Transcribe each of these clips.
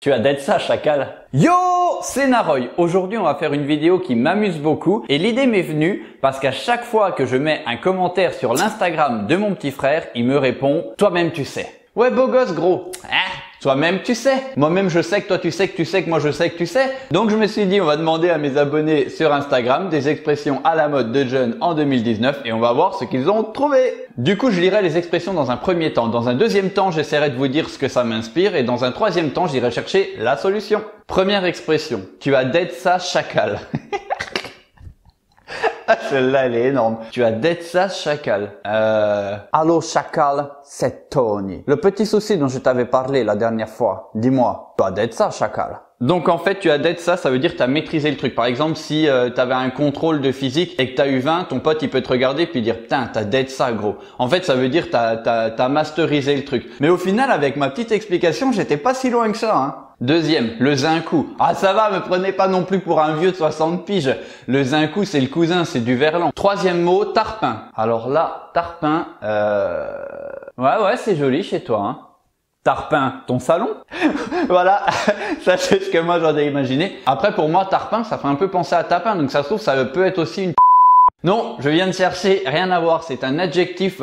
Tu as d'être ça, chacal. Yo, c'est Naroy. Aujourd'hui, on va faire une vidéo qui m'amuse beaucoup et l'idée m'est venue parce qu'à chaque fois que je mets un commentaire sur l'Instagram de mon petit frère, il me répond « Toi-même tu sais ». Ouais, beau gosse, gros. Toi-même tu sais. Moi-même je sais que toi tu sais que tu sais que moi je sais que tu sais. Donc je me suis dit on va demander à mes abonnés sur Instagram des expressions à la mode de jeunes en 2019 et on va voir ce qu'ils ont trouvé. Du coup je lirai les expressions dans un premier temps. Dans un deuxième temps j'essaierai de vous dire ce que ça m'inspire et dans un troisième temps j'irai chercher la solution. Première expression. Tu as d'être ça chacal. Celle-là, elle est énorme. Tu as d'être ça, chacal. Allô, chacal, c'est Tony. Le petit souci dont je t'avais parlé la dernière fois. Dis-moi, tu as d'être ça, chacal. Donc en fait, tu as d'être ça veut dire que tu as maîtrisé le truc. Par exemple, si tu avais un contrôle de physique et que tu as eu 20, ton pote il peut te regarder puis dire putain, t'as d'être ça, gros. En fait, ça veut dire t'as masterisé le truc. Mais au final, avec ma petite explication, j'étais pas si loin que ça, hein. Deuxième, le zincou. Ah ça va, me prenez pas non plus pour un vieux de 60 piges. Le zincou, c'est le cousin, c'est du verlan. Troisième mot, tarpin. Alors là, tarpin, ouais, c'est joli chez toi, hein. Tarpin, ton salon. Voilà, ça c'est ce que moi j'en ai imaginé. Après pour moi, tarpin, ça fait un peu penser à tapin, donc ça se trouve, ça peut être aussi une... Non, je viens de chercher, rien à voir, c'est un adjectif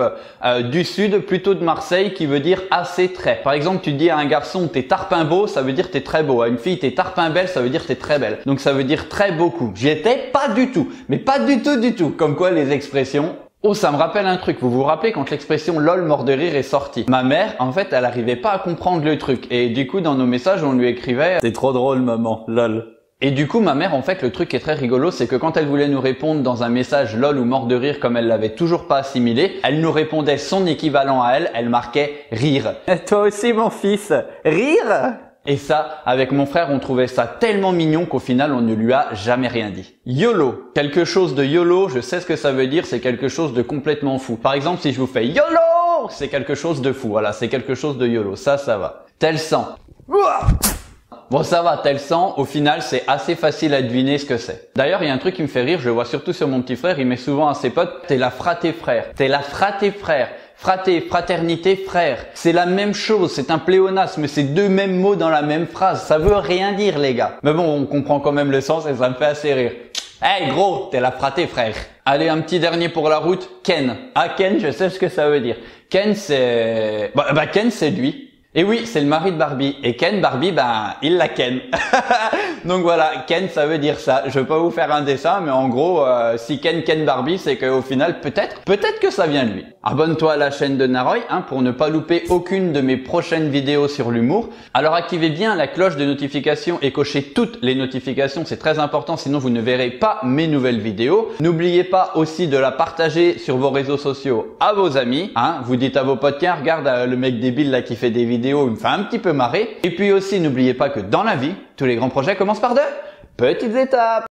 du sud, plutôt de Marseille, qui veut dire assez très. Par exemple, tu dis à un garçon t'es tarpin beau, ça veut dire t'es très beau. À une fille t'es tarpin belle, ça veut dire t'es très belle. Donc ça veut dire très beaucoup. J'y étais pas du tout, mais pas du tout. Comme quoi les expressions... Oh, ça me rappelle un truc. Vous vous rappelez quand l'expression lol mort de rire est sortie? Ma mère, en fait, elle arrivait pas à comprendre le truc. Et du coup, dans nos messages, on lui écrivait c'est trop drôle, maman, lol. Et du coup, ma mère, en fait, le truc qui est très rigolo, c'est que quand elle voulait nous répondre dans un message lol ou mort de rire comme elle l'avait toujours pas assimilé, elle nous répondait son équivalent à elle, elle marquait rire. Toi aussi, mon fils, rire? Et ça, avec mon frère, on trouvait ça tellement mignon qu'au final, on ne lui a jamais rien dit. YOLO. Quelque chose de YOLO, je sais ce que ça veut dire, c'est quelque chose de complètement fou. Par exemple, si je vous fais YOLO, c'est quelque chose de fou. Voilà, c'est quelque chose de YOLO. Ça va. Tel sang. Bon, ça va, tel sang, au final, c'est assez facile à deviner ce que c'est. D'ailleurs, il y a un truc qui me fait rire, je le vois surtout sur mon petit frère, il met souvent à ses potes, t'es la fraté frère. T'es la fraté frère. Fraté, fraternité, frère. C'est la même chose, c'est un pléonasme, c'est deux mêmes mots dans la même phrase. Ça veut rien dire, les gars. Mais bon, on comprend quand même le sens et ça me fait assez rire. Hey, gros, t'es la fraté, frère. Allez, un petit dernier pour la route. Ken. Ah, Ken, je sais ce que ça veut dire. Ken, c'est... Ken, c'est lui. Et oui, c'est le mari de Barbie. Et Ken, Barbie, il la ken. Donc voilà, Ken, ça veut dire ça. Je vais pas vous faire un dessin, mais en gros, si Ken Barbie, c'est qu'au final, peut-être que ça vient de lui. Abonne-toi à la chaîne de Naroy, pour ne pas louper aucune de mes prochaines vidéos sur l'humour. Alors activez bien la cloche de notification et cochez toutes les notifications, c'est très important, sinon vous ne verrez pas mes nouvelles vidéos. N'oubliez pas aussi de la partager sur vos réseaux sociaux à vos amis. Vous dites à vos potes, tiens, regarde le mec débile là qui fait des vidéos, il me fait un petit peu marrer. Et puis aussi, n'oubliez pas que dans la vie, tous les grands projets commencent par de petites étapes.